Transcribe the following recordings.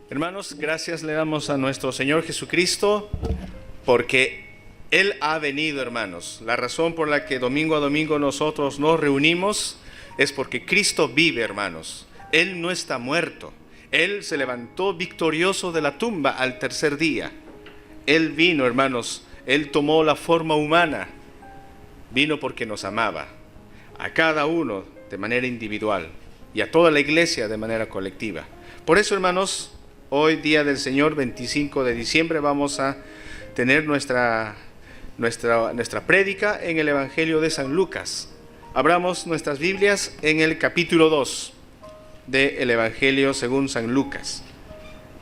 Hermanos, gracias le damos a nuestro Señor Jesucristo porque Él ha venido, hermanos. La razón por la que domingo a domingo nosotros nos reunimos es porque Cristo vive, hermanos. Él no está muerto. Él se levantó victorioso de la tumba al tercer día. Él vino, hermanos. Él tomó la forma humana. Vino porque nos amaba. A cada uno de manera individual y a toda la iglesia de manera colectiva. Por eso, hermanos, hoy día del Señor, 25 de diciembre, vamos a tener nuestra prédica en el Evangelio de San Lucas. Abramos nuestras Biblias en el capítulo 2 del Evangelio según San Lucas.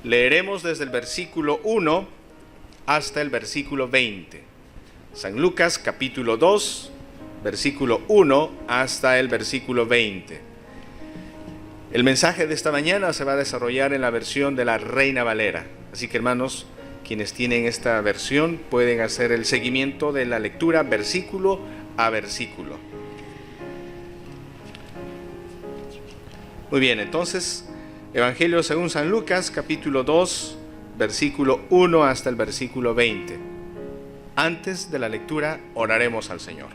Leeremos desde el versículo 1 hasta el versículo 20. San Lucas capítulo 2, versículo 1 hasta el versículo 20. El mensaje de esta mañana se va a desarrollar en la versión de la Reina Valera. Así que, hermanos, quienes tienen esta versión pueden hacer el seguimiento de la lectura versículo a versículo. Muy bien, entonces, Evangelio según San Lucas, capítulo 2, versículo 1 hasta el versículo 20. Antes de la lectura, oraremos al Señor.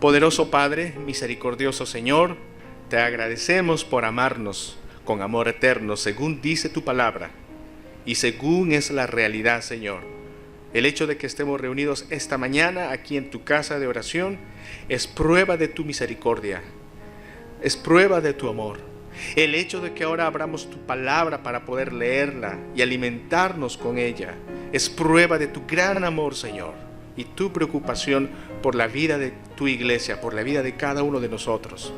Poderoso Padre, misericordioso Señor, te agradecemos por amarnos con amor eterno, según dice tu palabra, y según es la realidad, Señor. El hecho de que estemos reunidos esta mañana aquí en tu casa de oración es prueba de tu misericordia, es prueba de tu amor. El hecho de que ahora abramos tu palabra para poder leerla y alimentarnos con ella es prueba de tu gran amor, Señor, y tu preocupación por la vida de tu iglesia, por la vida de cada uno de nosotros.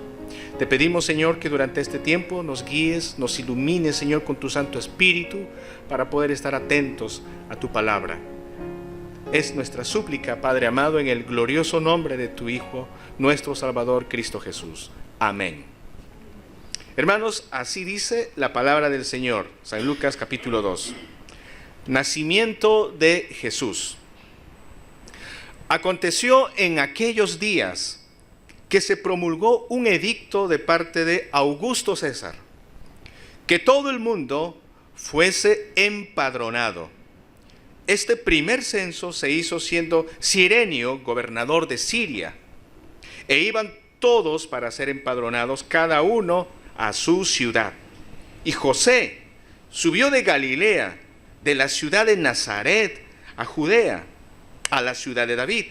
Te pedimos, Señor, que durante este tiempo nos guíes, nos ilumines, Señor, con tu Santo Espíritu para poder estar atentos a tu palabra. Es nuestra súplica, Padre amado, en el glorioso nombre de tu Hijo, nuestro Salvador, Cristo Jesús. Amén. Hermanos, así dice la palabra del Señor, San Lucas capítulo 2. Nacimiento de Jesús. Aconteció en aquellos días que se promulgó un edicto de parte de Augusto César, que todo el mundo fuese empadronado. Este primer censo se hizo siendo Cirenio gobernador de Siria, e iban todos para ser empadronados, cada uno a su ciudad. Y José subió de Galilea, de la ciudad de Nazaret, a Judea, a la ciudad de David,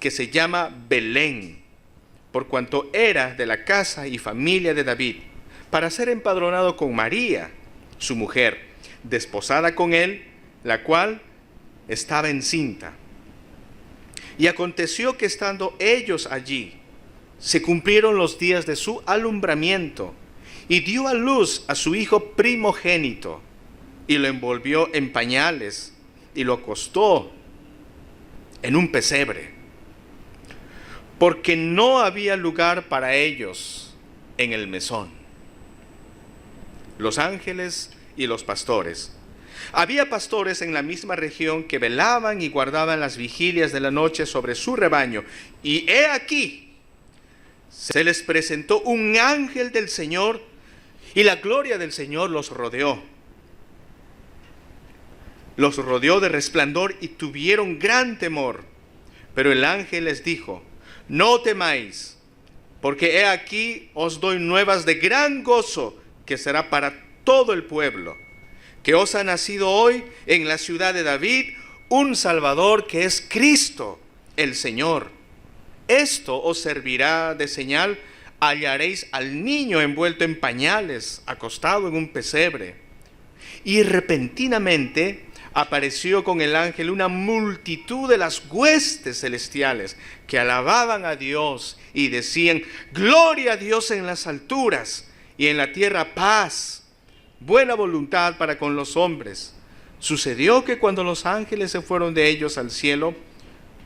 que se llama Belén, por cuanto era de la casa y familia de David, para ser empadronado con María, su mujer, desposada con él, la cual estaba encinta. Y aconteció que estando ellos allí, se cumplieron los días de su alumbramiento, y dio a luz a su hijo primogénito, y lo envolvió en pañales, y lo acostó en un pesebre, porque no había lugar para ellos en el mesón. Los ángeles y los pastores. Había pastores en la misma región que velaban y guardaban las vigilias de la noche sobre su rebaño. Y he aquí, se les presentó un ángel del Señor, y la gloria del Señor los rodeó. Los rodeó de resplandor y tuvieron gran temor. Pero el ángel les dijo: no temáis, porque he aquí os doy nuevas de gran gozo, que será para todo el pueblo, que os ha nacido hoy en la ciudad de David un Salvador, que es Cristo el Señor. Esto os servirá de señal: hallaréis al niño envuelto en pañales, acostado en un pesebre. Y repentinamente apareció con el ángel una multitud de las huestes celestiales que alababan a Dios y decían: gloria a Dios en las alturas, y en la tierra paz, buena voluntad para con los hombres. Sucedió que cuando los ángeles se fueron de ellos al cielo,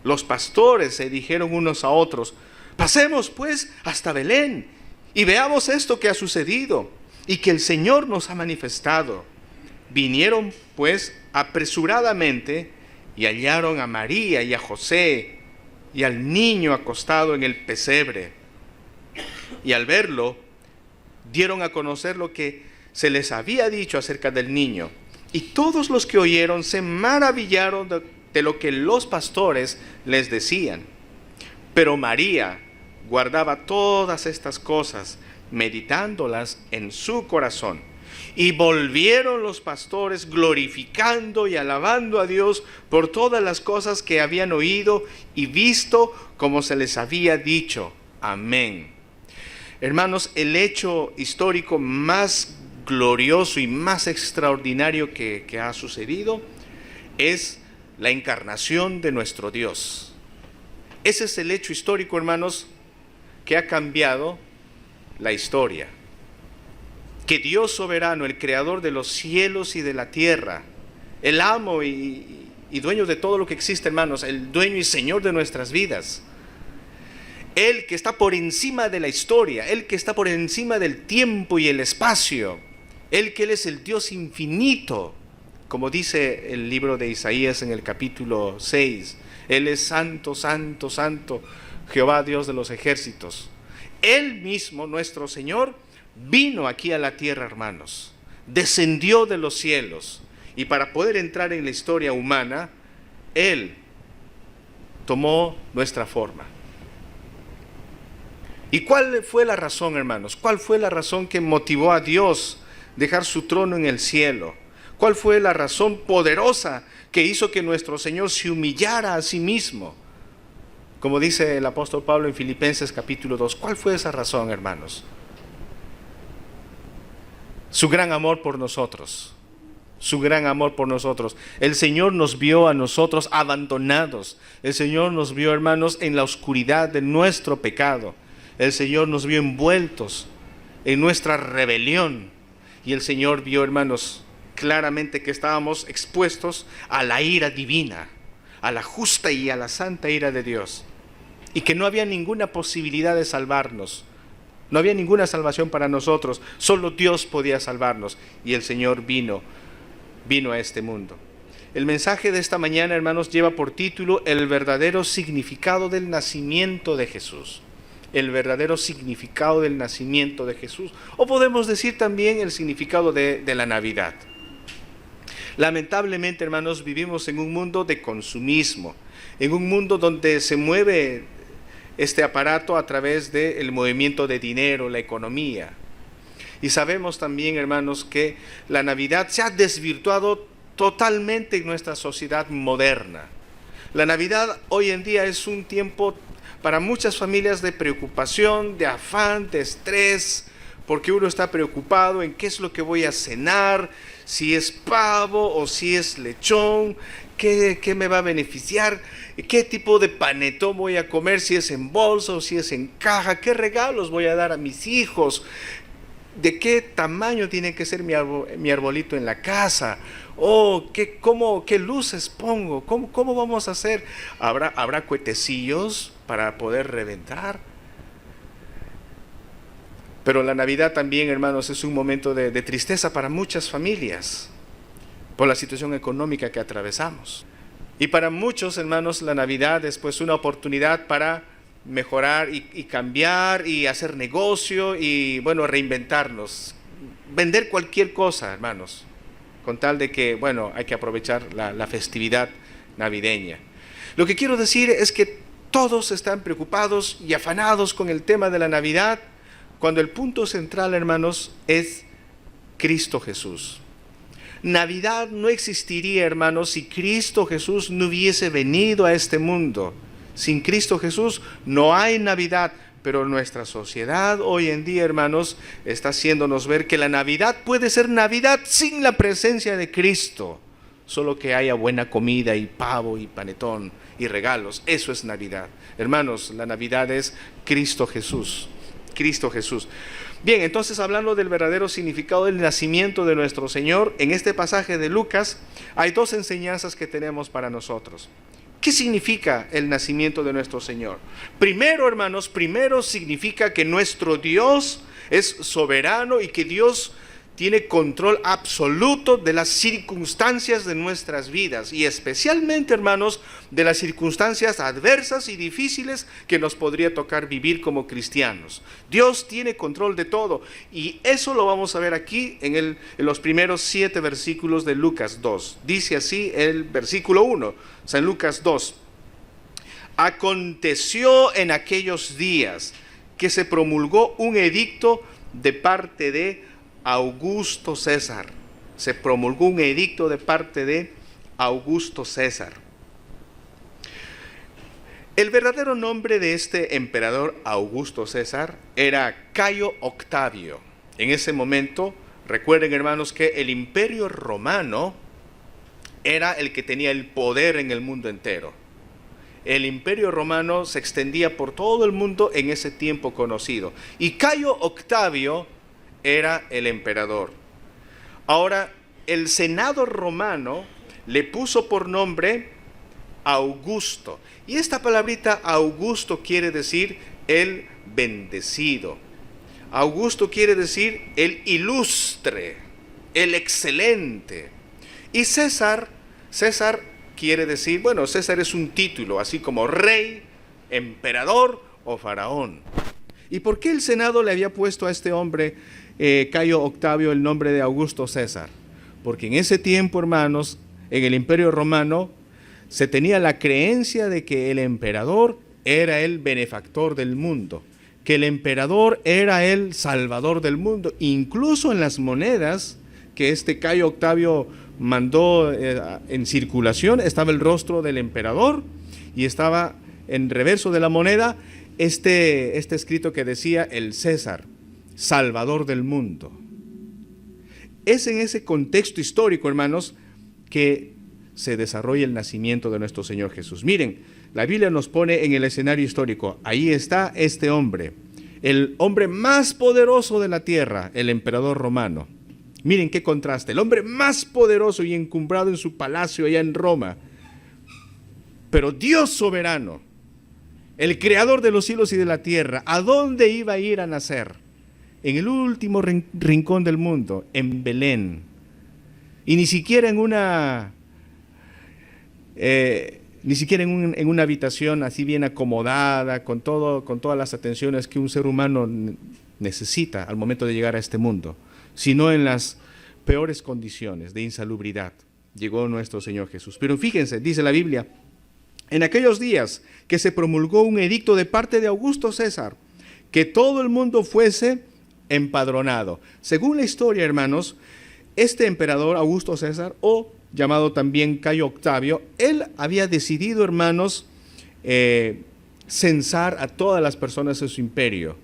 los pastores se dijeron unos a otros: pasemos pues hasta Belén y veamos esto que ha sucedido y que el Señor nos ha manifestado. Vinieron pues apresuradamente y hallaron a María y a José y al niño acostado en el pesebre. Y al verlo, dieron a conocer lo que se les había dicho acerca del niño, y todos los que oyeron se maravillaron de lo que los pastores les decían. Pero María guardaba todas estas cosas, meditándolas en su corazón. Y volvieron los pastores glorificando y alabando a Dios por todas las cosas que habían oído y visto, como se les había dicho. Amén. Hermanos, el hecho histórico más glorioso y más extraordinario que ha sucedido es la encarnación de nuestro Dios. Ese es el hecho histórico, hermanos, que ha cambiado la historia. Que Dios soberano, el creador de los cielos y de la tierra, el amo y dueño de todo lo que existe, hermanos, el dueño y señor de nuestras vidas, Él que está por encima de la historia, Él que está por encima del tiempo y el espacio, Él que Él es el Dios infinito, como dice el libro de Isaías en el capítulo 6, Él es santo, santo, santo, Jehová Dios de los ejércitos. Él mismo, nuestro Señor, vino aquí a la tierra, hermanos, descendió de los cielos, y para poder entrar en la historia humana, Él tomó nuestra forma. ¿Y cuál fue la razón, hermanos? ¿Cuál fue la razón que motivó a Dios dejar su trono en el cielo? ¿Cuál fue la razón poderosa que hizo que nuestro Señor se humillara a sí mismo? Como dice el apóstol Pablo en Filipenses capítulo 2, ¿cuál fue esa razón, hermanos? Su gran amor por nosotros. Su gran amor por nosotros. El Señor nos vio a nosotros abandonados. El Señor nos vio, hermanos, en la oscuridad de nuestro pecado. El Señor nos vio envueltos en nuestra rebelión. Y el Señor vio, hermanos, claramente que estábamos expuestos a la ira divina, a la justa y a la santa ira de Dios. Y que no había ninguna posibilidad de salvarnos. No había ninguna salvación para nosotros. Solo Dios podía salvarnos. Y el Señor vino a este mundo. El mensaje de esta mañana, hermanos, lleva por título el verdadero significado del nacimiento de Jesús. El verdadero significado del nacimiento de Jesús. O podemos decir también el significado de la Navidad. Lamentablemente, hermanos, vivimos en un mundo de consumismo. En un mundo donde se mueve este aparato a través del movimiento de dinero, la economía. Y sabemos también, hermanos, que la Navidad se ha desvirtuado totalmente en nuestra sociedad moderna. La Navidad hoy en día es un tiempo para muchas familias de preocupación, de afán, de estrés, porque uno está preocupado en qué es lo que voy a cenar, si es pavo o si es lechón, qué me va a beneficiar, qué tipo de panetón voy a comer, si es en bolsa o si es en caja, qué regalos voy a dar a mis hijos, de qué tamaño tiene que ser mi arbolito en la casa, qué luces pongo, cómo vamos a hacer, habrá cuetecillos para poder reventar. Pero la Navidad también, hermanos, es un momento de tristeza para muchas familias por la situación económica que atravesamos. Y para muchos, hermanos, la Navidad es pues una oportunidad para mejorar y cambiar y hacer negocio y, bueno, reinventarnos. Vender cualquier cosa, hermanos, con tal de que, bueno, hay que aprovechar la festividad navideña. Lo que quiero decir es que todos están preocupados y afanados con el tema de la Navidad, cuando el punto central, hermanos, es Cristo Jesús. Navidad no existiría, hermanos, si Cristo Jesús no hubiese venido a este mundo. Sin Cristo Jesús no hay Navidad, pero nuestra sociedad hoy en día, hermanos, está haciéndonos ver que la Navidad puede ser Navidad sin la presencia de Cristo. Solo que haya buena comida y pavo y panetón y regalos. Eso es Navidad. Hermanos, la Navidad es Cristo Jesús. Cristo Jesús. Bien, entonces hablando del verdadero significado del nacimiento de nuestro Señor, en este pasaje de Lucas hay dos enseñanzas que tenemos para nosotros. ¿Qué significa el nacimiento de nuestro Señor? Primero, hermanos, significa que nuestro Dios es soberano y que Dios tiene control absoluto de las circunstancias de nuestras vidas y especialmente, hermanos, de las circunstancias adversas y difíciles que nos podría tocar vivir como cristianos. Dios tiene control de todo y eso lo vamos a ver aquí en los primeros 7 versículos de Lucas 2. Dice así el versículo 1, San Lucas 2. Aconteció en aquellos días que se promulgó un edicto de parte de Augusto César. Se promulgó un edicto de parte de Augusto César. El verdadero nombre de este emperador Augusto César era Cayo Octavio. En ese momento, recuerden, hermanos, que el imperio romano era el que tenía el poder en el mundo entero. El imperio romano se extendía por todo el mundo en ese tiempo conocido. Y Cayo Octavio era el emperador. Ahora, el Senado romano le puso por nombre Augusto. Y esta palabrita Augusto quiere decir el bendecido. Augusto quiere decir el ilustre, el excelente. Y César quiere decir, bueno, César es un título, así como rey, emperador o faraón. ¿Y por qué el Senado le había puesto a este hombre, Cayo Octavio, el nombre de Augusto César? Porque en ese tiempo, hermanos, en el Imperio Romano, se tenía la creencia de que el emperador era el benefactor del mundo, que el emperador era el salvador del mundo. Incluso en las monedas que este Cayo Octavio mandó en circulación, estaba el rostro del emperador y estaba en reverso de la moneda este escrito que decía el César, salvador del mundo. Es en ese contexto histórico, hermanos, que se desarrolla el nacimiento de nuestro Señor Jesús. Miren, la Biblia nos pone en el escenario histórico, ahí está este hombre, el hombre más poderoso de la tierra, el emperador romano. Miren qué contraste, el hombre más poderoso y encumbrado en su palacio allá en Roma, pero Dios soberano, el creador de los cielos y de la tierra, ¿a dónde iba a ir a nacer? En el último rincón del mundo, en Belén. Y ni siquiera en una habitación así bien acomodada, con todas las atenciones que un ser humano necesita al momento de llegar a este mundo, sino en las peores condiciones de insalubridad llegó nuestro Señor Jesús. Pero fíjense, dice la Biblia, en aquellos días que se promulgó un edicto de parte de Augusto César, que todo el mundo fuese empadronado. Según la historia, hermanos, este emperador Augusto César, o llamado también Cayo Octavio, él había decidido, hermanos, censar a todas las personas de su imperio.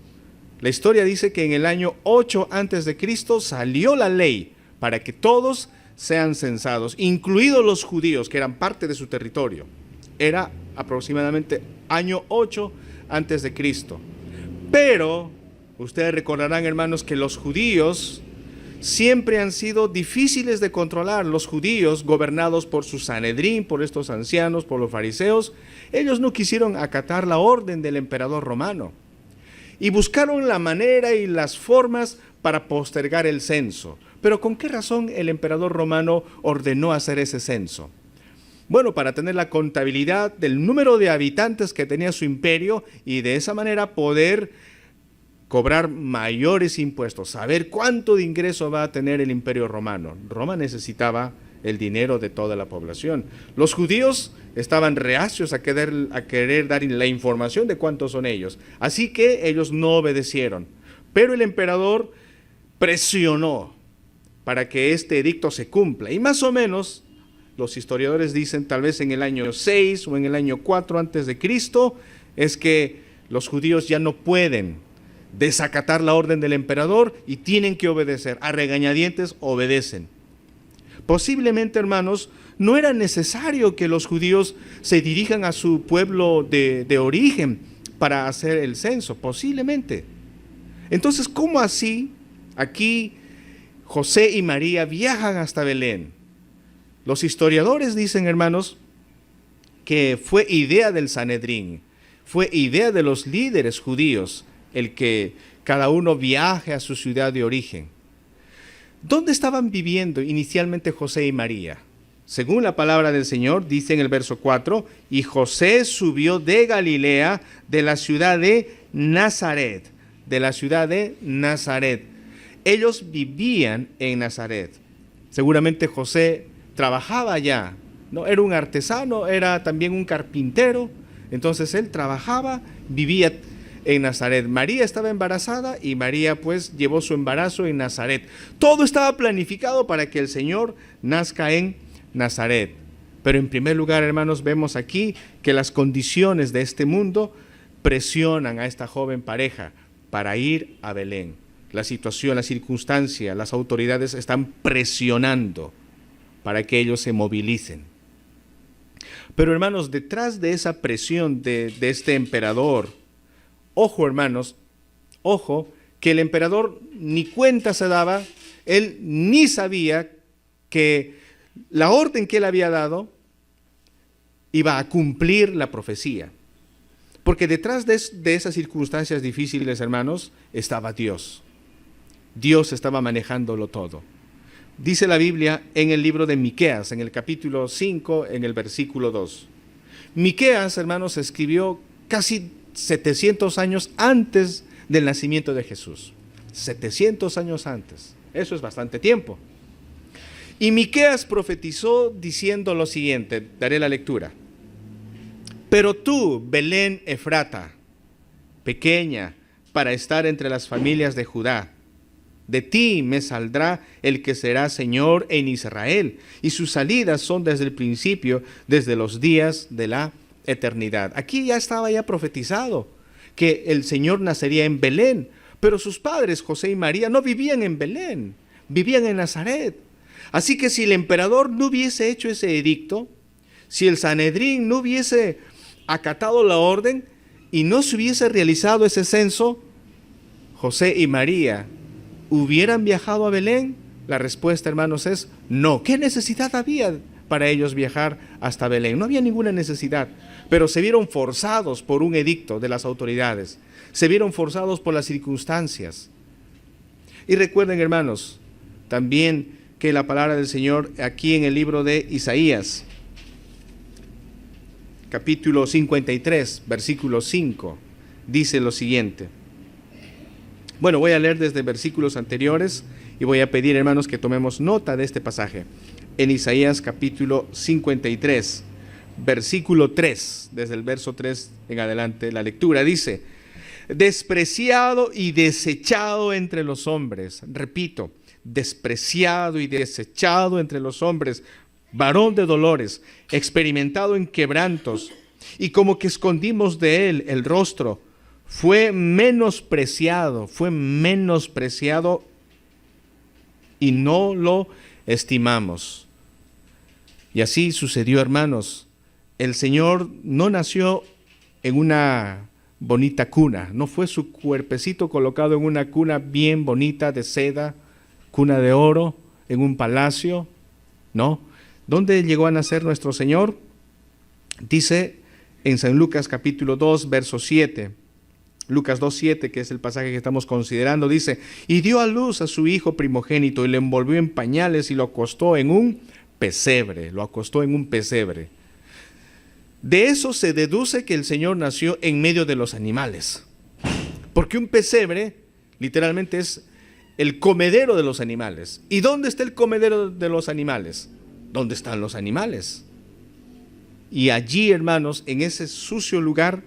La historia dice que en el año 8 antes de Cristo salió la ley para que todos sean censados, incluidos los judíos que eran parte de su territorio. Era aproximadamente año 8 antes de Cristo. Pero ustedes recordarán, hermanos, que los judíos siempre han sido difíciles de controlar. Los judíos, gobernados por su Sanedrín, por estos ancianos, por los fariseos, ellos no quisieron acatar la orden del emperador romano y buscaron la manera y las formas para postergar el censo. Pero ¿con qué razón el emperador romano ordenó hacer ese censo? Bueno, para tener la contabilidad del número de habitantes que tenía su imperio y de esa manera poder cobrar mayores impuestos, saber cuánto de ingreso va a tener el imperio romano. Roma necesitaba el dinero de toda la población. Los judíos estaban reacios a querer dar la información de cuántos son ellos, así que ellos no obedecieron. Pero el emperador presionó para que este edicto se cumpla, y más o menos los historiadores dicen, tal vez en el año 6 o en el año 4 antes de Cristo, es que los judíos ya no pueden desacatar la orden del emperador y tienen que obedecer. A regañadientes obedecen. Posiblemente, hermanos, no era necesario que los judíos se dirijan a su pueblo de origen para hacer el censo, posiblemente. Entonces, ¿cómo así aquí José y María viajan hasta Belén? Los historiadores dicen, hermanos, que fue idea del Sanedrín, fue idea de los líderes judíos, el que cada uno viaje a su ciudad de origen. ¿Dónde estaban viviendo inicialmente José y María? Según la palabra del Señor, dice en el verso 4, y José subió de Galilea, de la ciudad de Nazaret, de la ciudad de Nazaret. Ellos vivían en Nazaret. Seguramente José trabajaba allá, ¿no? Era un artesano, era también un carpintero. Entonces él trabajaba, vivía en Nazaret. María estaba embarazada y María pues llevó su embarazo en Nazaret. Todo estaba planificado para que el Señor nazca en Nazaret. Pero en primer lugar, hermanos, vemos aquí que las condiciones de este mundo presionan a esta joven pareja para ir a Belén. La situación, la circunstancia, las autoridades están presionando para que ellos se movilicen. Pero hermanos, detrás de esa presión de este emperador, ojo hermanos, ojo, que el emperador ni cuenta se daba, él ni sabía que la orden que él había dado iba a cumplir la profecía. Porque detrás de esas circunstancias difíciles, hermanos, estaba Dios. Dios estaba manejándolo todo. Dice la Biblia en el libro de Miqueas, en el capítulo 5, en el versículo 2. Miqueas, hermanos, escribió casi 700 años antes del nacimiento de Jesús. 700 años antes. Eso es bastante tiempo. Y Miqueas profetizó diciendo lo siguiente, daré la lectura. Pero tú, Belén Efrata, pequeña para estar entre las familias de Judá, de ti me saldrá el que será Señor en Israel, y sus salidas son desde el principio, desde los días de la eternidad. Aquí ya estaba profetizado que el Señor nacería en Belén, pero sus padres, José y María, no vivían en Belén, vivían en Nazaret. Así que si el emperador no hubiese hecho ese edicto, si el Sanedrín no hubiese acatado la orden y no se hubiese realizado ese censo, José y María ¿hubieran viajado a Belén? La respuesta, hermanos, es no. ¿Qué necesidad había para ellos viajar hasta Belén? No había ninguna necesidad, pero se vieron forzados por un edicto de las autoridades, se vieron forzados por las circunstancias. Y recuerden, hermanos, también que la palabra del Señor aquí en el libro de Isaías, capítulo 53, versículo 5, dice lo siguiente. Bueno, voy a leer desde versículos anteriores y voy a pedir, hermanos, que tomemos nota de este pasaje. En Isaías capítulo 53, versículo 3, desde el verso 3 en adelante, la lectura dice: despreciado y desechado entre los hombres. Repito, despreciado y desechado entre los hombres, varón de dolores, experimentado en quebrantos, y como que escondimos de él el rostro. Fue menospreciado y no lo estimamos. Y así sucedió, hermanos. El Señor no nació en una bonita cuna, no fue su cuerpecito colocado en una cuna bien bonita de seda, cuna de oro, en un palacio, no. ¿Dónde llegó a nacer nuestro Señor? Dice en San Lucas capítulo 2, verso 7. Lucas 2:7, que es el pasaje que estamos considerando, dice: y dio a luz a su hijo primogénito y le envolvió en pañales y lo acostó en un pesebre, De eso se deduce que el Señor nació en medio de los animales, porque un pesebre literalmente es el comedero de los animales. ¿Y dónde está el comedero de los animales? ¿Dónde están los animales? Y allí, hermanos, en ese sucio lugar,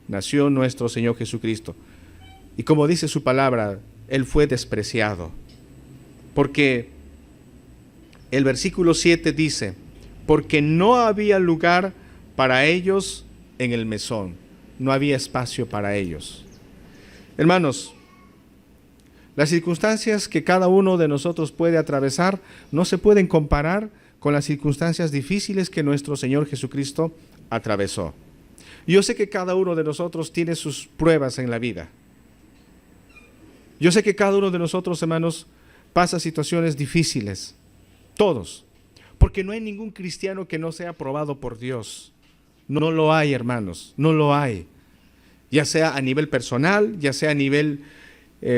nació nuestro Señor Jesucristo. Y como dice su palabra, Él fue despreciado. Porque el versículo 7 dice: porque no había lugar para ellos en el mesón. No había espacio para ellos. Hermanos, las circunstancias que cada uno de nosotros puede atravesar no se pueden comparar con las circunstancias difíciles que nuestro Señor Jesucristo atravesó. Yo sé que cada uno de nosotros tiene sus pruebas en la vida. Yo sé que cada uno de nosotros, hermanos, pasa situaciones difíciles. Todos. Porque no hay ningún cristiano que no sea aprobado por Dios. No lo hay, hermanos. No lo hay. Ya sea a nivel personal, ya sea a nivel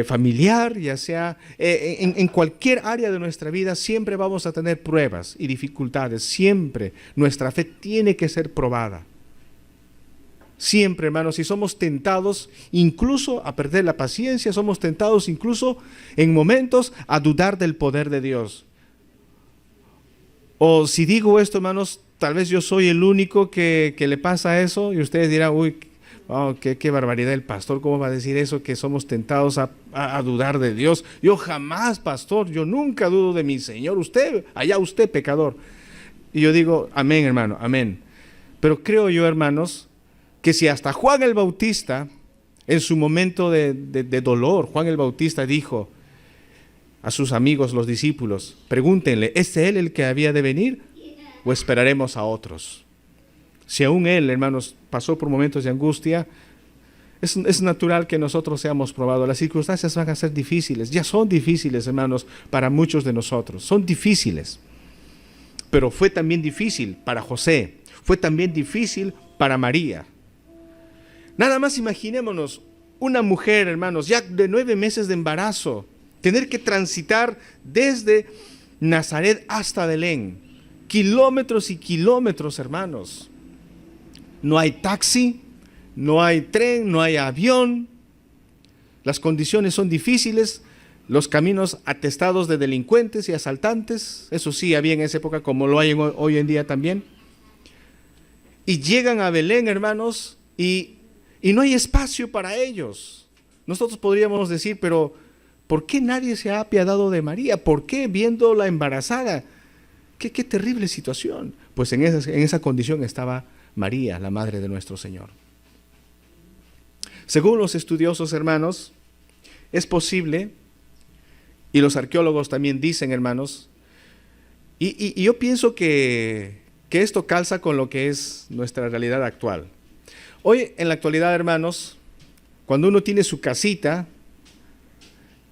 familiar, ya sea en cualquier área de nuestra vida, siempre vamos a tener pruebas y dificultades. Siempre nuestra fe tiene que ser probada. Siempre, hermanos, si somos tentados incluso a perder la paciencia, somos tentados incluso en momentos a dudar del poder de Dios. O si digo esto, hermanos, tal vez yo soy el único que le pasa eso y ustedes dirán, uy, oh, qué barbaridad el pastor, ¿cómo va a decir eso? Que somos tentados a dudar de Dios. Yo jamás, pastor, yo nunca dudo de mi Señor. Usted, allá usted, pecador. Y yo digo, amén, hermano, amén. Pero creo yo, hermanos, que si hasta Juan el Bautista, en su momento de dolor, Juan el Bautista dijo a sus amigos, los discípulos, pregúntenle, ¿es él el que había de venir o esperaremos a otros? Si aún él, hermanos, pasó por momentos de angustia, es natural que nosotros seamos probados. Las circunstancias van a ser difíciles, ya son difíciles, hermanos, para muchos de nosotros, son difíciles. Pero fue también difícil para José, fue también difícil para María. Nada más imaginémonos una mujer, hermanos, ya de 9 meses de embarazo, tener que transitar desde Nazaret hasta Belén, kilómetros y kilómetros, hermanos. No hay taxi, no hay tren, no hay avión. Las condiciones son difíciles, los caminos atestados de delincuentes y asaltantes. Eso sí había en esa época, como lo hay hoy en día también. Y llegan a Belén, hermanos, y no hay espacio para ellos. Nosotros podríamos decir, pero ¿por qué nadie se ha apiadado de María? ¿Por qué viéndola embarazada? Qué terrible situación. Pues en esa condición estaba María, la madre de nuestro Señor. Según los estudiosos, hermanos, es posible, y los arqueólogos también dicen, hermanos, y yo pienso que esto calza con lo que es nuestra realidad actual. Hoy, en la actualidad, hermanos, cuando uno tiene su casita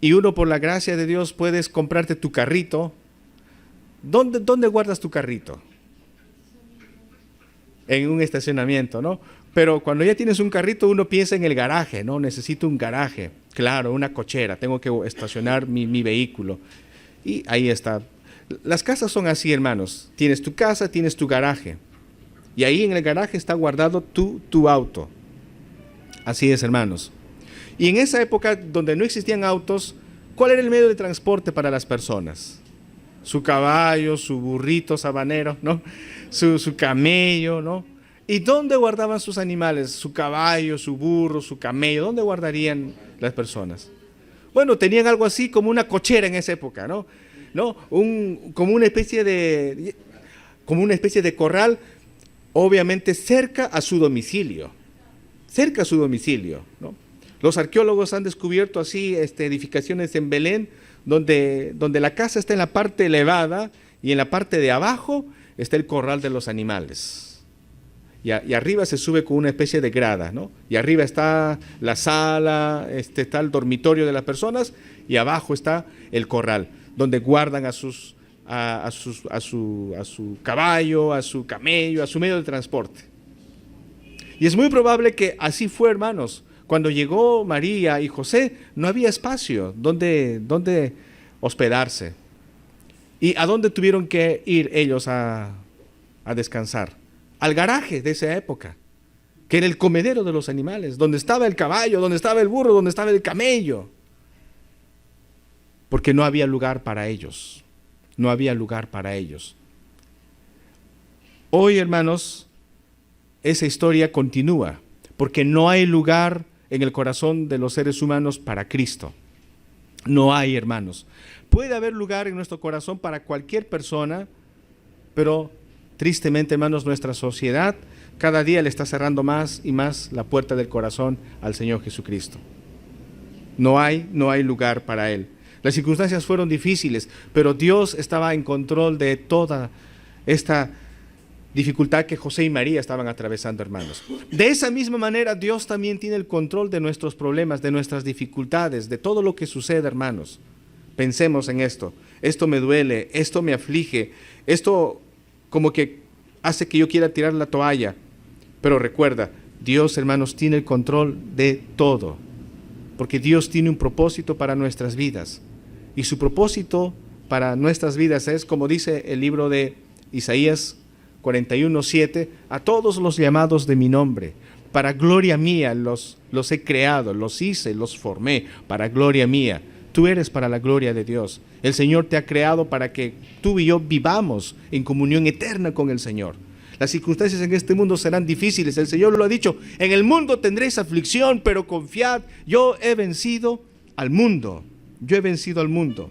y uno, por la gracia de Dios, puedes comprarte tu carrito, ¿dónde guardas tu carrito? En un estacionamiento, ¿no? Pero cuando ya tienes un carrito, uno piensa en el garaje, ¿no? Necesito un garaje, claro, una cochera, tengo que estacionar mi vehículo. Y ahí está. Las casas son así, hermanos. Tienes tu casa, tienes tu garaje. Y ahí en el garaje está guardado tu auto. Así es, hermanos. Y en esa época donde no existían autos, ¿cuál era el medio de transporte para las personas? Su caballo, su burrito sabanero, ¿no? Su camello, ¿no? ¿Y dónde guardaban sus animales? Su caballo, su burro, su camello. ¿Dónde guardarían las personas? Bueno, tenían algo así como una cochera en esa época, ¿no? Como una especie de corral, obviamente cerca a su domicilio, ¿no? Los arqueólogos han descubierto así edificaciones en Belén donde la casa está en la parte elevada y en la parte de abajo está el corral de los animales. Y arriba se sube con una especie de grada, ¿no? Y arriba está la sala, está el dormitorio de las personas y abajo está el corral, donde guardan a su caballo, a su camello, a su medio de transporte. Y es muy probable que así fue, hermanos. Cuando llegó María y José, no había espacio donde hospedarse. ¿Y a dónde tuvieron que ir ellos a descansar? Al garaje de esa época, que era el comedero de los animales, donde estaba el caballo, donde estaba el burro, donde estaba el camello. Porque no había lugar para ellos. No había lugar para ellos. Hoy, hermanos, esa historia continúa, porque no hay lugar en el corazón de los seres humanos para Cristo. No hay, hermanos. Puede haber lugar en nuestro corazón para cualquier persona, pero tristemente, hermanos, nuestra sociedad cada día le está cerrando más y más la puerta del corazón al Señor Jesucristo. No hay lugar para Él. Las circunstancias fueron difíciles, pero Dios estaba en control de toda esta dificultad que José y María estaban atravesando, hermanos. De esa misma manera, Dios también tiene el control de nuestros problemas, de nuestras dificultades, de todo lo que sucede, hermanos. Pensemos en esto. Esto me duele, esto me aflige, esto como que hace que yo quiera tirar la toalla. Pero recuerda, Dios, hermanos, tiene el control de todo. porque Dios tiene un propósito para nuestras vidas. Y su propósito para nuestras vidas es, como dice el libro de Isaías 41:7, a todos los llamados de mi nombre, para gloria mía los he creado, los hice, los formé, para gloria mía. Tú eres para la gloria de Dios. El Señor te ha creado para que tú y yo vivamos en comunión eterna con el Señor. Las circunstancias en este mundo serán difíciles. El Señor lo ha dicho: en el mundo tendréis aflicción, pero confiad, yo he vencido al mundo. Yo he vencido al mundo.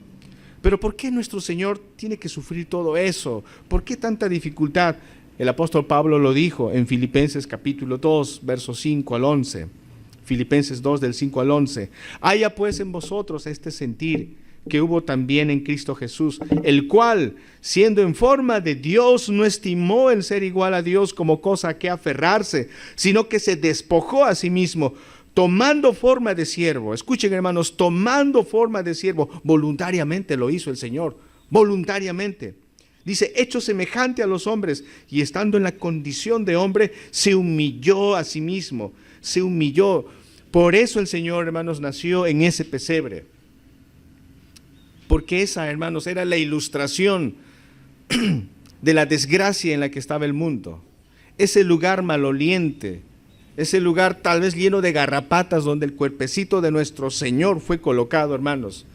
Pero ¿por qué nuestro Señor tiene que sufrir todo eso? ¿Por qué tanta dificultad? El apóstol Pablo lo dijo en Filipenses capítulo 2, versos 5 al 11. Filipenses 2, del 5 al 11. Haya pues en vosotros este sentir que hubo también en Cristo Jesús, el cual, siendo en forma de Dios, no estimó el ser igual a Dios como cosa a que aferrarse, sino que se despojó a sí mismo, tomando forma de siervo. Escuchen, hermanos, tomando forma de siervo. Voluntariamente lo hizo el Señor, voluntariamente. Dice, hecho semejante a los hombres, y estando en la condición de hombre, se humilló a sí mismo, se humilló. Por eso el Señor, hermanos, nació en ese pesebre. Porque esa, hermanos, era la ilustración de la desgracia en la que estaba el mundo. Ese lugar maloliente, ese lugar tal vez lleno de garrapatas donde el cuerpecito de nuestro Señor fue colocado, hermanos.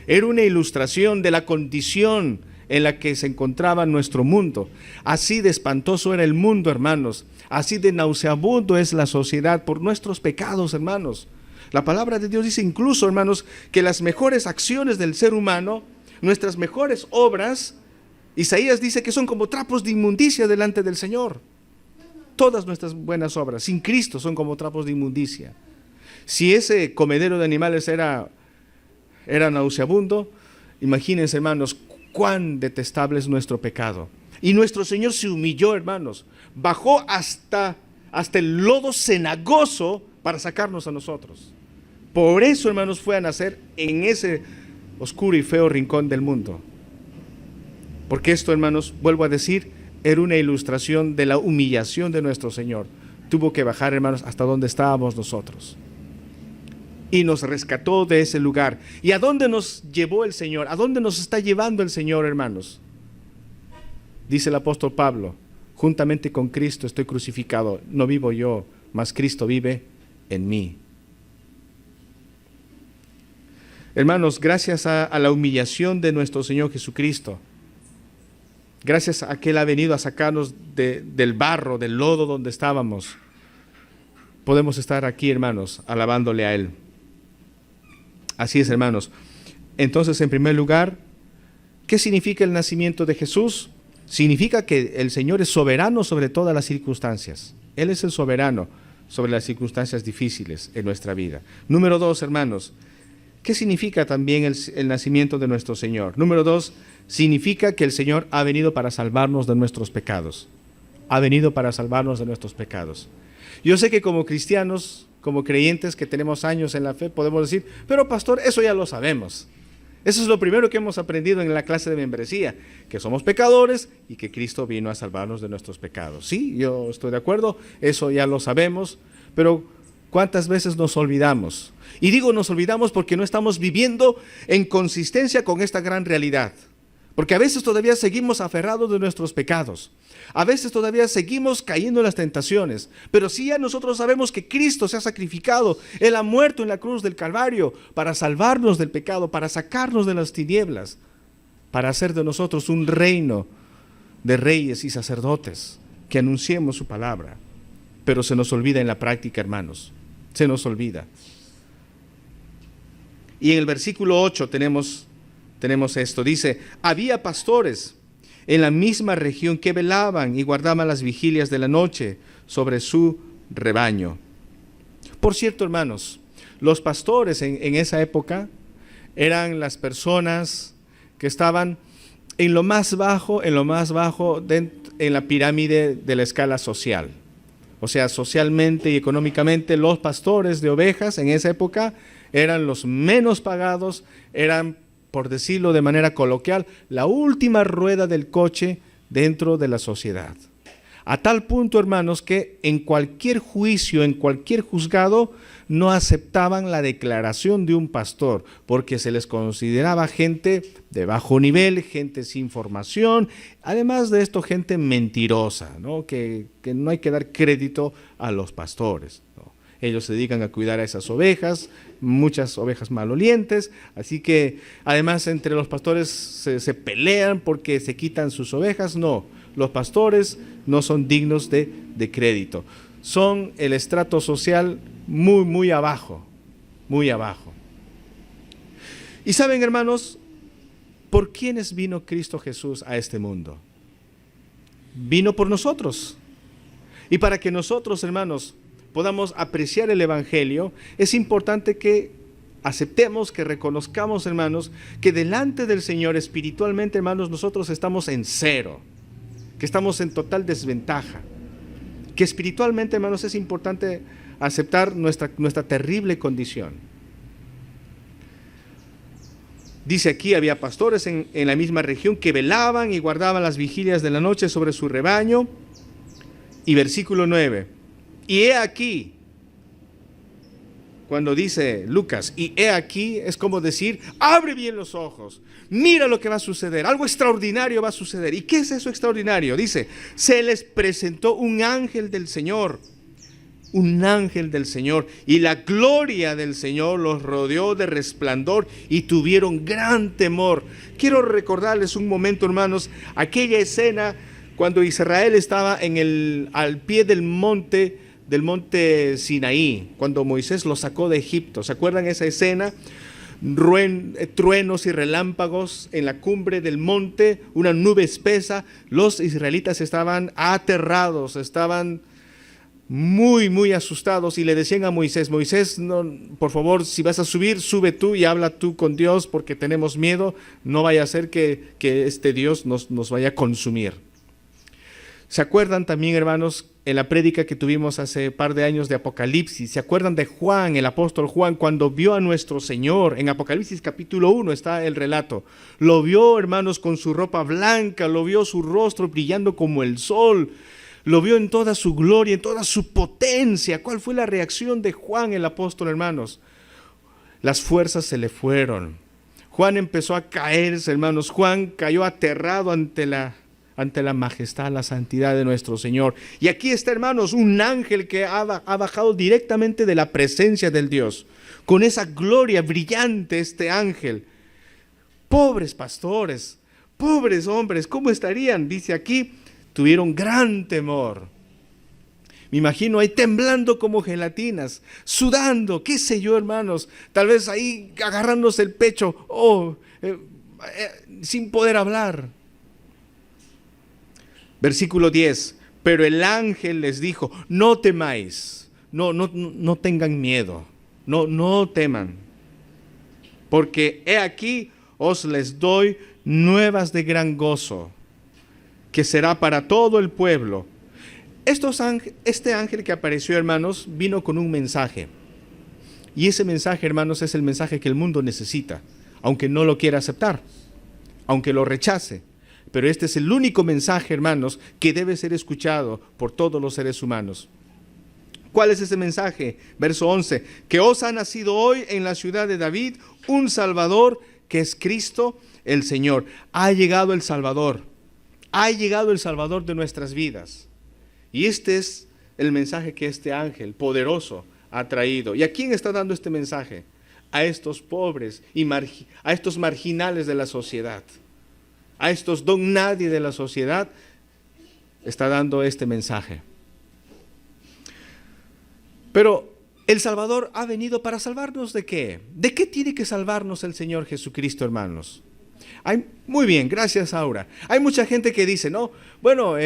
Era una ilustración de la condición en la que se encontraba nuestro mundo. Así de espantoso era el mundo, hermanos. Así de nauseabundo es la sociedad por nuestros pecados, hermanos. La palabra de Dios dice incluso, hermanos, que las mejores acciones del ser humano, nuestras mejores obras, Isaías dice que son como trapos de inmundicia delante del Señor. Todas nuestras buenas obras, sin Cristo, son como trapos de inmundicia. Si ese comedero de animales era nauseabundo, imagínense, hermanos, cuán detestable es nuestro pecado. Y nuestro Señor se humilló, hermanos, bajó hasta el lodo cenagoso para sacarnos a nosotros. Por eso, hermanos, fue a nacer en ese oscuro y feo rincón del mundo. Porque esto, hermanos, vuelvo a decir, era una ilustración de la humillación de nuestro Señor. Tuvo que bajar, hermanos, hasta donde estábamos nosotros. Y nos rescató de ese lugar. ¿Y a dónde nos llevó el Señor? ¿A dónde nos está llevando el Señor, hermanos? Dice el apóstol Pablo, juntamente con Cristo estoy crucificado. No vivo yo, mas Cristo vive en mí. Hermanos, gracias a la humillación de nuestro Señor Jesucristo, gracias a que Él ha venido a sacarnos del barro, del lodo donde estábamos, podemos estar aquí, hermanos, alabándole a Él. Así es, hermanos. Entonces, en primer lugar, ¿qué significa el nacimiento de Jesús? Significa que el Señor es soberano sobre todas las circunstancias. Él es el soberano sobre las circunstancias difíciles en nuestra vida. Número 2, hermanos, ¿qué significa también el nacimiento de nuestro Señor? Número 2, significa que el Señor ha venido para salvarnos de nuestros pecados. Ha venido para salvarnos de nuestros pecados. Yo sé que como cristianos, como creyentes que tenemos años en la fe, podemos decir, pero pastor, eso ya lo sabemos. Eso es lo primero que hemos aprendido en la clase de membresía, que somos pecadores y que Cristo vino a salvarnos de nuestros pecados. Sí, yo estoy de acuerdo, eso ya lo sabemos, pero ¿cuántas veces nos olvidamos? Y digo nos olvidamos porque no estamos viviendo en consistencia con esta gran realidad. Porque a veces todavía seguimos aferrados de nuestros pecados. A veces todavía seguimos cayendo en las tentaciones. Pero sí ya nosotros sabemos que Cristo se ha sacrificado. Él ha muerto en la cruz del Calvario para salvarnos del pecado, para sacarnos de las tinieblas, para hacer de nosotros un reino de reyes y sacerdotes, que anunciemos su palabra. Pero se nos olvida en la práctica, hermanos. Se nos olvida. Y en el versículo 8 tenemos esto, dice, había pastores en la misma región que velaban y guardaban las vigilias de la noche sobre su rebaño. Por cierto, hermanos, los pastores en esa época eran las personas que estaban en lo más bajo en la pirámide de la escala social. O sea, socialmente y económicamente, los pastores de ovejas en esa época eran los menos pagados, eran, por decirlo de manera coloquial, la última rueda del coche dentro de la sociedad. A tal punto, hermanos, que en cualquier juicio, en cualquier juzgado, no aceptaban la declaración de un pastor, porque se les consideraba gente de bajo nivel, gente sin formación, además de esto, gente mentirosa, ¿no? Que no hay que dar crédito a los pastores, ¿no? Ellos se dedican a cuidar a esas ovejas, muchas ovejas malolientes, así que además entre los pastores se pelean porque se quitan sus ovejas. No, los pastores no son dignos de crédito, son el estrato social muy abajo, muy abajo. Y saben, hermanos, ¿por quiénes vino Cristo Jesús a este mundo? Vino por nosotros. Y para que nosotros, hermanos, podamos apreciar el Evangelio, es importante que aceptemos, que reconozcamos, hermanos, que delante del Señor espiritualmente, hermanos, nosotros estamos en cero, que estamos en total desventaja, que espiritualmente, hermanos, es importante aceptar nuestra terrible condición. Dice aquí, había pastores en la misma región que velaban y guardaban las vigilias de la noche sobre su rebaño. Y versículo 9, y he aquí, cuando dice Lucas, y he aquí, es como decir, abre bien los ojos, mira lo que va a suceder, algo extraordinario va a suceder. ¿Y qué es eso extraordinario? Dice, se les presentó un ángel del Señor, y la gloria del Señor los rodeó de resplandor y tuvieron gran temor. Quiero recordarles un momento, hermanos, aquella escena cuando Israel estaba al pie del monte Sinaí, cuando Moisés lo sacó de Egipto. ¿Se acuerdan esa escena? Truenos y relámpagos en la cumbre del monte, una nube espesa. Los israelitas estaban aterrados, estaban muy asustados y le decían a Moisés, no, por favor, si vas a subir, sube tú y habla tú con Dios porque tenemos miedo, no vaya a ser que este Dios nos vaya a consumir. ¿Se acuerdan también, hermanos, en la prédica que tuvimos hace par de años de Apocalipsis? ¿Se acuerdan de Juan, el apóstol Juan, cuando vio a nuestro Señor? En Apocalipsis capítulo 1 está el relato. Lo vio, hermanos, con su ropa blanca, lo vio su rostro brillando como el sol, lo vio en toda su gloria, en toda su potencia. ¿Cuál fue la reacción de Juan, el apóstol, hermanos? Las fuerzas se le fueron. Juan empezó a caerse, hermanos. Juan cayó aterrado ante la majestad, la santidad de nuestro Señor. Y aquí está, hermanos, un ángel que ha bajado directamente de la presencia del Dios. Con esa gloria brillante, este ángel. Pobres pastores, pobres hombres, ¿cómo estarían? Dice aquí, tuvieron gran temor. Me imagino ahí temblando como gelatinas, sudando, qué sé yo, hermanos, tal vez ahí agarrándose el pecho, sin poder hablar. Versículo 10, pero el ángel les dijo, no temáis, no tengan miedo, no teman, porque he aquí os les doy nuevas de gran gozo, que será para todo el pueblo. Este ángel que apareció, hermanos, vino con un mensaje. Y ese mensaje, hermanos, es el mensaje que el mundo necesita, aunque no lo quiera aceptar, aunque lo rechace. Pero este es el único mensaje, hermanos, que debe ser escuchado por todos los seres humanos. ¿Cuál es ese mensaje? Verso 11, que os ha nacido hoy en la ciudad de David un Salvador, que es Cristo el Señor. Ha llegado el Salvador. Ha llegado el Salvador de nuestras vidas. Y este es el mensaje que este ángel poderoso ha traído. ¿Y a quién está dando este mensaje? A estos pobres y a estos marginales de la sociedad. A estos don nadie de la sociedad está dando este mensaje. Pero el Salvador ha venido para salvarnos ¿de qué? ¿De qué tiene que salvarnos el Señor Jesucristo, hermanos? Muy bien, gracias, Aura. Hay mucha gente que dice, no, bueno,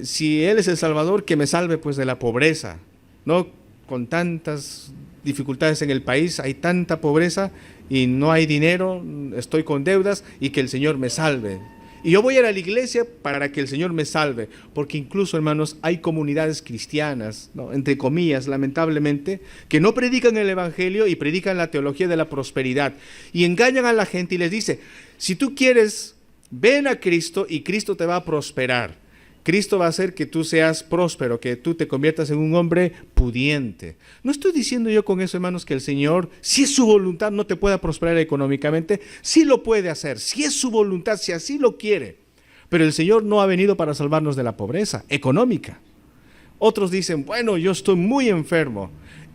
si Él es el Salvador, que me salve pues de la pobreza, ¿no? Con tantas dificultades en el país, hay tanta pobreza y no hay dinero, estoy con deudas y que el Señor me salve. Y yo voy a ir a la iglesia para que el Señor me salve, porque incluso, hermanos, hay comunidades cristianas, ¿no?, entre comillas, lamentablemente, que no predican el Evangelio y predican la teología de la prosperidad y engañan a la gente y les dice, si tú quieres, ven a Cristo y Cristo te va a prosperar. Cristo va a hacer que tú seas próspero, que tú te conviertas en un hombre pudiente. No estoy diciendo yo con eso, hermanos, que el Señor, si es su voluntad, no te pueda prosperar económicamente. Sí lo puede hacer, si es su voluntad, si así lo quiere. Pero el Señor no ha venido para salvarnos de la pobreza económica. Otros dicen, bueno, yo estoy muy enfermo.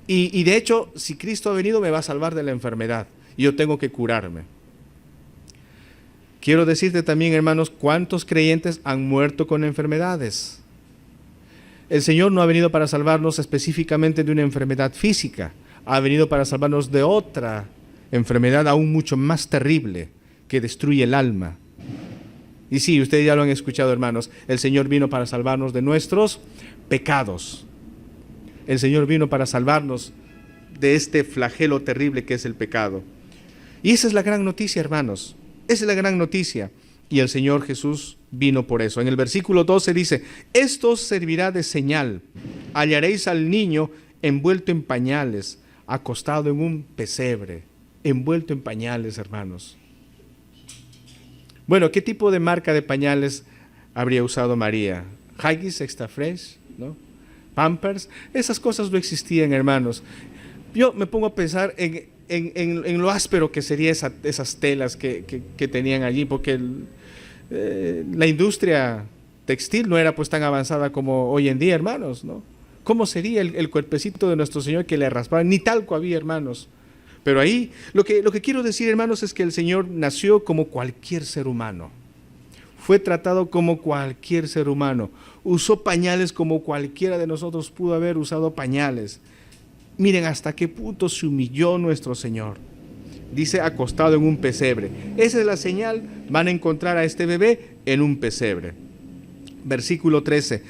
Y de hecho, si Cristo ha venido, me va a salvar de la enfermedad. Y yo tengo que curarme. Quiero decirte también, hermanos, cuántos creyentes han muerto con enfermedades. El Señor no ha venido para salvarnos específicamente de una enfermedad física. Ha venido para salvarnos de otra enfermedad aún mucho más terrible que destruye el alma. Y sí, ustedes ya lo han escuchado, hermanos. El Señor vino para salvarnos de nuestros pecados. El Señor vino para salvarnos de este flagelo terrible que es el pecado. Y esa es la gran noticia, hermanos. Esa es la gran noticia. Y el Señor Jesús vino por eso. En el versículo 12 dice, esto os servirá de señal. Hallaréis al niño envuelto en pañales, acostado en un pesebre. Envuelto en pañales, hermanos. Bueno, ¿qué tipo de marca de pañales habría usado María? Huggies, Extra Fresh, ¿no? Pampers. Esas cosas no existían, hermanos. Yo me pongo a pensar en lo áspero que serían esas telas que tenían allí, porque la industria textil no era pues tan avanzada como hoy en día, hermanos, ¿no? ¿Cómo sería el cuerpecito de nuestro Señor que le raspaban? Ni talco había, hermanos. Pero ahí, lo que quiero decir, hermanos, es que el Señor nació como cualquier ser humano. Fue tratado como cualquier ser humano. Usó pañales como cualquiera de nosotros pudo haber usado pañales. Miren hasta qué punto se humilló nuestro Señor. Dice acostado en un pesebre. Esa es la señal, van a encontrar a este bebé en un pesebre. Versículo 13.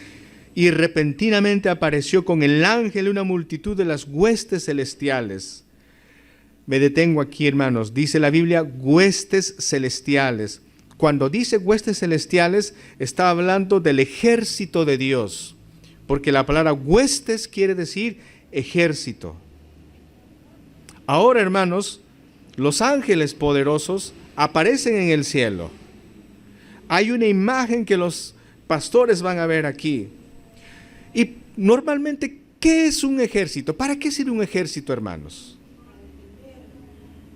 Y repentinamente apareció con el ángel una multitud de las huestes celestiales. Me detengo aquí, hermanos. Dice la Biblia, huestes celestiales. Cuando dice huestes celestiales, está hablando del ejército de Dios. Porque la palabra huestes quiere decir ejército. Ahora, hermanos, los ángeles poderosos aparecen en el cielo. Hay una imagen que los pastores van a ver aquí. Y normalmente, ¿qué es un ejército? ¿Para qué sirve un ejército, hermanos?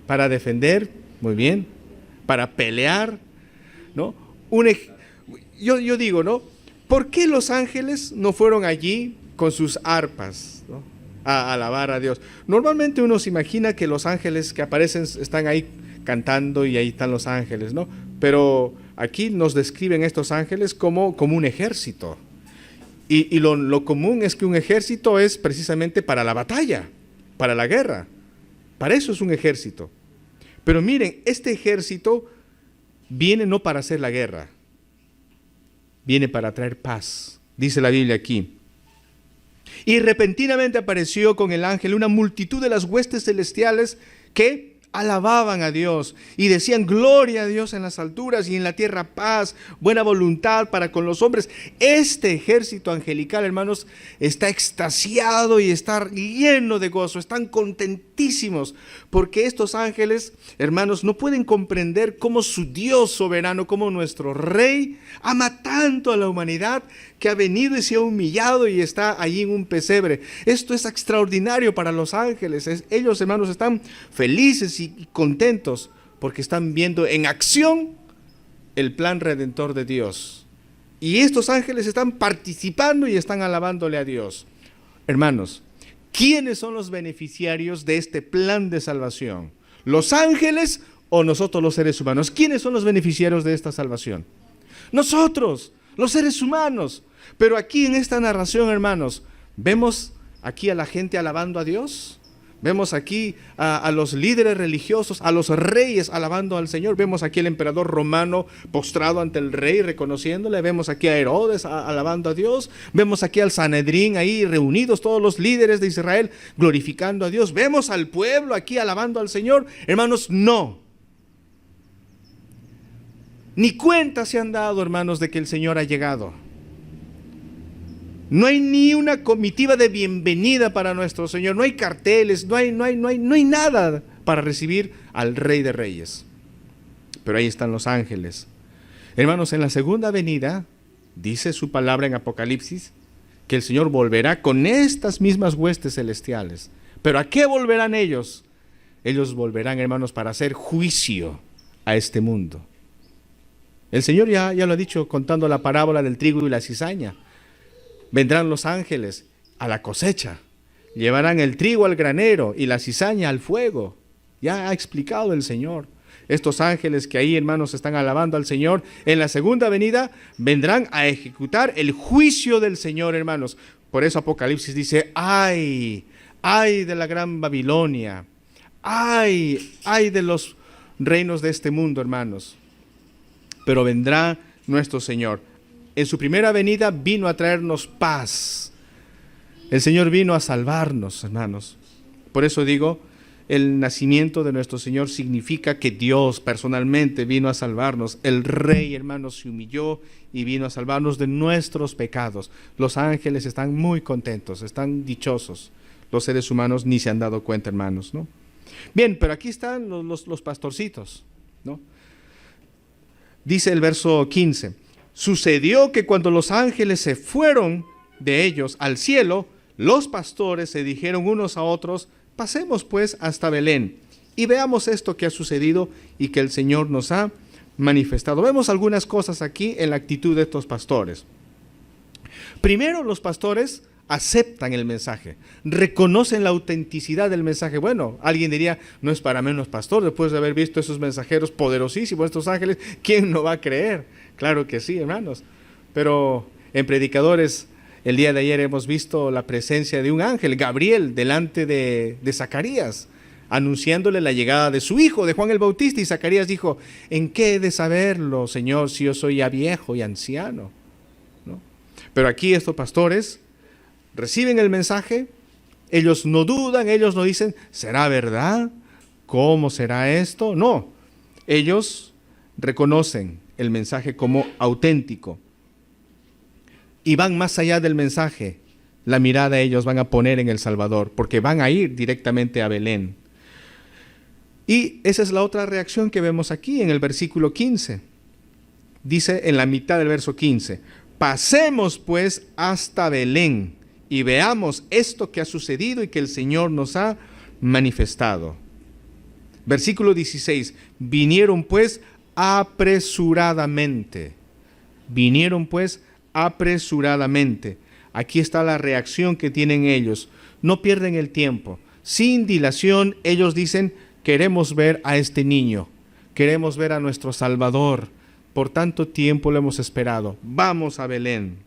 Para defender, muy bien. Para pelear, ¿no? Yo digo, ¿no? ¿Por qué los ángeles no fueron allí con sus arpas, ¿no? A alabar a Dios? Normalmente uno se imagina que los ángeles que aparecen están ahí cantando y ahí están los ángeles, ¿no? Pero aquí nos describen estos ángeles como un ejército. Y lo común es que un ejército es precisamente para la batalla, para la guerra. Para eso es un ejército. Pero miren, este ejército viene no para hacer la guerra, viene para traer paz. Dice la Biblia aquí. Y repentinamente apareció con el ángel una multitud de las huestes celestiales que alababan a Dios y decían gloria a Dios en las alturas y en la tierra paz, buena voluntad para con los hombres. Este ejército angelical, hermanos, está extasiado y está lleno de gozo, están contentísimos porque estos ángeles, hermanos, no pueden comprender cómo su Dios soberano, como nuestro Rey, ama tanto a la humanidad que ha venido y se ha humillado y está allí en un pesebre. Esto es extraordinario para los ángeles. Ellos, hermanos, están felices y contentos porque están viendo en acción el plan redentor de Dios. Y estos ángeles están participando y están alabándole a Dios. Hermanos, ¿quiénes son los beneficiarios de este plan de salvación? ¿Los ángeles o nosotros los seres humanos? ¿Quiénes son los beneficiarios de esta salvación? Nosotros, los seres humanos. Pero aquí en esta narración, hermanos, vemos aquí a la gente alabando a Dios. Vemos aquí a los líderes religiosos, a los reyes alabando al Señor. Vemos aquí al emperador romano postrado ante el rey reconociéndole. Vemos aquí a Herodes alabando a Dios. Vemos aquí al Sanedrín ahí reunidos todos los líderes de Israel glorificando a Dios. Vemos al pueblo aquí alabando al Señor. Hermanos, no. Ni cuenta se han dado, hermanos, de que el Señor ha llegado. No hay ni una comitiva de bienvenida para nuestro Señor. No hay carteles, no hay nada para recibir al Rey de Reyes. Pero ahí están los ángeles. Hermanos, en la segunda venida Dice su palabra en Apocalipsis que el Señor volverá con estas mismas huestes celestiales. ¿Pero a qué volverán ellos? Ellos volverán, hermanos, para hacer juicio a este mundo. El Señor ya lo ha dicho contando la parábola del trigo y la cizaña. Vendrán los ángeles a la cosecha, llevarán el trigo al granero y la cizaña al fuego. Ya ha explicado el Señor. Estos ángeles que ahí, hermanos, están alabando al Señor, en la segunda venida vendrán a ejecutar el juicio del Señor, hermanos. Por eso Apocalipsis dice, ¡ay! ¡Ay de la gran Babilonia! ¡Ay! ¡Ay de los reinos de este mundo, hermanos! Pero vendrá nuestro Señor. En su primera venida vino a traernos paz. El Señor vino a salvarnos, hermanos. Por eso digo, el nacimiento de nuestro Señor significa que Dios personalmente vino a salvarnos. El Rey, hermanos, se humilló y vino a salvarnos de nuestros pecados. Los ángeles están muy contentos, están dichosos. Los seres humanos ni se han dado cuenta, hermanos, ¿no? Bien, pero aquí están los pastorcitos, ¿no? Dice el verso 15, sucedió que cuando los ángeles se fueron de ellos al cielo, los pastores se dijeron unos a otros, pasemos pues hasta Belén y veamos esto que ha sucedido y que el Señor nos ha manifestado. Vemos algunas cosas aquí en la actitud de estos pastores. Primero, los pastores aceptan el mensaje, reconocen la autenticidad del mensaje. Bueno, alguien diría, no es para menos pastor, después de haber visto esos mensajeros poderosísimos, estos ángeles, ¿quién no va a creer? Claro que sí, hermanos. Pero en Predicadores, el día de ayer hemos visto la presencia de un ángel, Gabriel, delante de Zacarías, anunciándole la llegada de su hijo, de Juan el Bautista, y Zacarías dijo, ¿en qué he de saberlo, Señor, si yo soy ya viejo y anciano? ¿No? Pero aquí estos pastores reciben el mensaje, ellos no dudan, ellos no dicen, ¿será verdad? ¿Cómo será esto? No, ellos reconocen el mensaje como auténtico y van más allá del mensaje. La mirada ellos van a poner en el Salvador, porque van a ir directamente a Belén. Y esa es la otra reacción que vemos aquí en el versículo 15. Dice en la mitad del verso 15, pasemos pues hasta Belén y veamos esto que ha sucedido y que el Señor nos ha manifestado. Versículo 16, vinieron pues apresuradamente. Vinieron pues apresuradamente. Aquí está la reacción que tienen ellos. No pierden el tiempo. Sin dilación, ellos dicen, queremos ver a este niño. Queremos ver a nuestro Salvador. Por tanto tiempo lo hemos esperado. Vamos a Belén.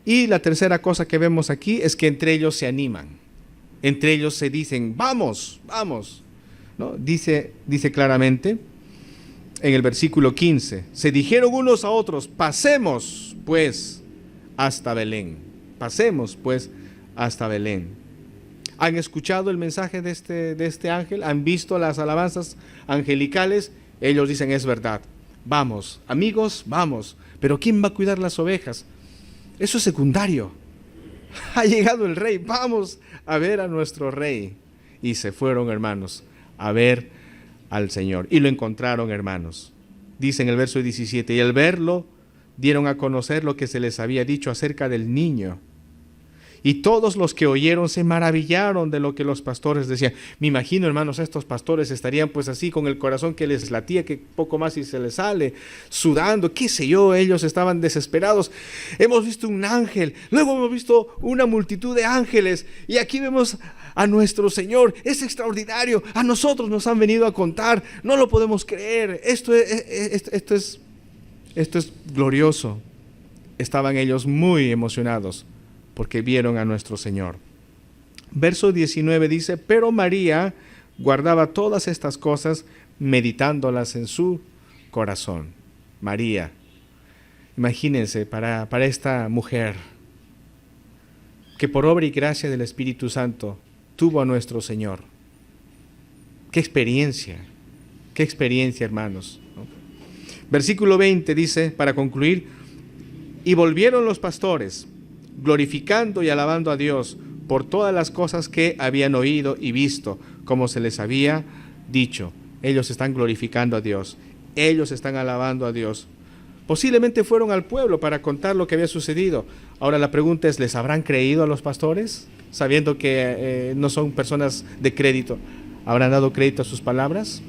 Y la tercera cosa que vemos aquí es que entre ellos se animan. Entre ellos se dicen, vamos, vamos. ¿No? Dice claramente en el versículo 15, se dijeron unos a otros, pasemos pues hasta Belén. Pasemos pues hasta Belén. ¿Han escuchado el mensaje de este ángel? ¿Han visto las alabanzas angelicales? Ellos dicen, es verdad. Vamos, amigos, vamos. Pero ¿quién va a cuidar las ovejas? Eso es secundario. Ha llegado el rey, vamos a ver a nuestro rey. Y se fueron, hermanos, a ver al Señor. Y lo encontraron, hermanos. Dice en el verso 17, y al verlo, dieron a conocer lo que se les había dicho acerca del niño. Y todos los que oyeron se maravillaron de lo que los pastores decían. Me imagino, hermanos, estos pastores estarían pues así con el corazón que les latía, que poco más y se les sale, sudando, qué sé yo, ellos estaban desesperados. Hemos visto un ángel, luego hemos visto una multitud de ángeles y aquí vemos a nuestro Señor. Es extraordinario, a nosotros nos han venido a contar, no lo podemos creer, esto es glorioso. Estaban ellos muy emocionados porque vieron a nuestro Señor. Verso 19 dice, pero María guardaba todas estas cosas, meditándolas en su corazón. María, imagínense, para esta mujer, que por obra y gracia del Espíritu Santo tuvo a nuestro Señor. ¡Qué experiencia, hermanos! ¿No? Versículo 20 dice, para concluir, y volvieron los pastores, glorificando y alabando a Dios por todas las cosas que habían oído y visto, como se les había dicho. Ellos están glorificando a Dios, ellos están alabando a Dios Posiblemente fueron al pueblo para contar lo que había sucedido. Ahora la pregunta es, ¿les habrán creído a los pastores? Sabiendo que no son personas de crédito, ¿habrán dado crédito a sus palabras?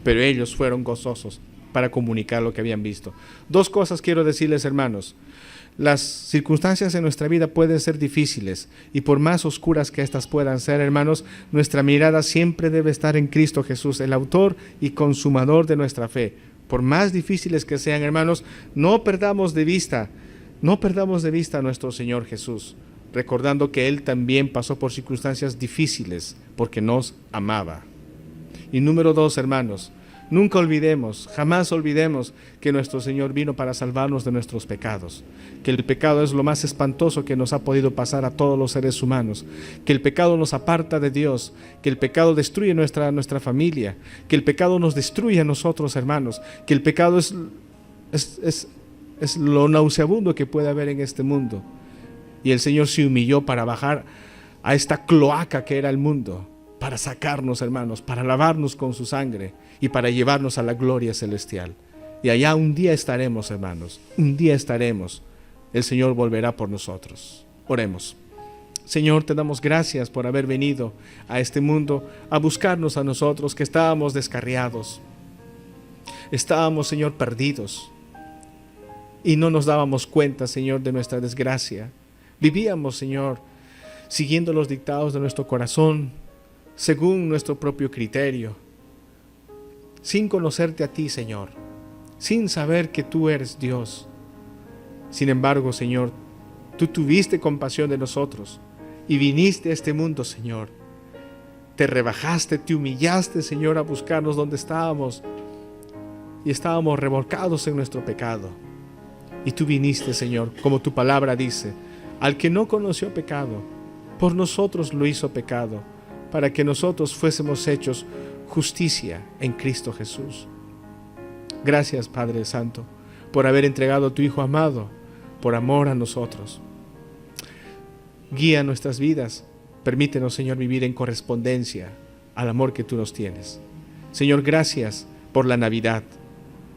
Pero ellos fueron gozosos para comunicar lo que habían visto. Dos cosas quiero decirles, hermanos. Las circunstancias en nuestra vida pueden ser difíciles, y por más oscuras que éstas puedan ser, hermanos, nuestra mirada siempre debe estar en Cristo Jesús, el autor y consumador de nuestra fe. Por más difíciles que sean, hermanos, no perdamos de vista a nuestro Señor Jesús, recordando que Él también pasó por circunstancias difíciles porque nos amaba. Y número dos, hermanos, nunca olvidemos, jamás olvidemos que nuestro Señor vino para salvarnos de nuestros pecados, que el pecado es lo más espantoso que nos ha podido pasar a todos los seres humanos, que el pecado nos aparta de Dios, que el pecado destruye nuestra familia, que el pecado nos destruye a nosotros, hermanos, que el pecado es lo nauseabundo que puede haber en este mundo. Y el Señor se humilló para bajar a esta cloaca que era el mundo, para sacarnos, hermanos, para lavarnos con su sangre y para llevarnos a la gloria celestial. Y allá un día estaremos, hermanos, un día estaremos. El Señor volverá por nosotros. Oremos. Señor, te damos gracias por haber venido a este mundo a buscarnos a nosotros que estábamos descarriados. Estábamos, Señor, perdidos y no nos dábamos cuenta, Señor, de nuestra desgracia. Vivíamos, Señor, siguiendo los dictados de nuestro corazón, según nuestro propio criterio, sin conocerte a ti, Señor, sin saber que tú eres Dios. Sin embargo, Señor, tú tuviste compasión de nosotros y viniste a este mundo, Señor. Te rebajaste, te humillaste, Señor, a buscarnos donde estábamos y estábamos revolcados en nuestro pecado. Y tú viniste, Señor, como tu palabra dice, al que no conoció pecado, por nosotros lo hizo pecado, para que nosotros fuésemos hechos justicia en Cristo Jesús. Gracias, Padre Santo, por haber entregado a tu Hijo amado, por amor a nosotros. Guía nuestras vidas. Permítenos, Señor, vivir en correspondencia al amor que tú nos tienes. Señor, gracias por la Navidad.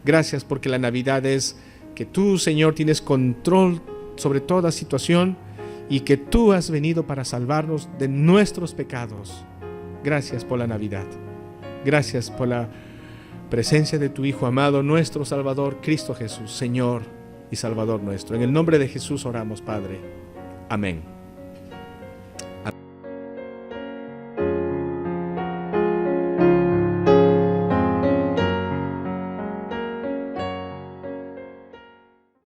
Gracias porque la Navidad es que tú, Señor, tienes control sobre toda situación y que tú has venido para salvarnos de nuestros pecados. Gracias por la Navidad. Gracias por la presencia de tu Hijo amado, nuestro Salvador, Cristo Jesús, Señor y Salvador nuestro. En el nombre de Jesús oramos, Padre. Amén.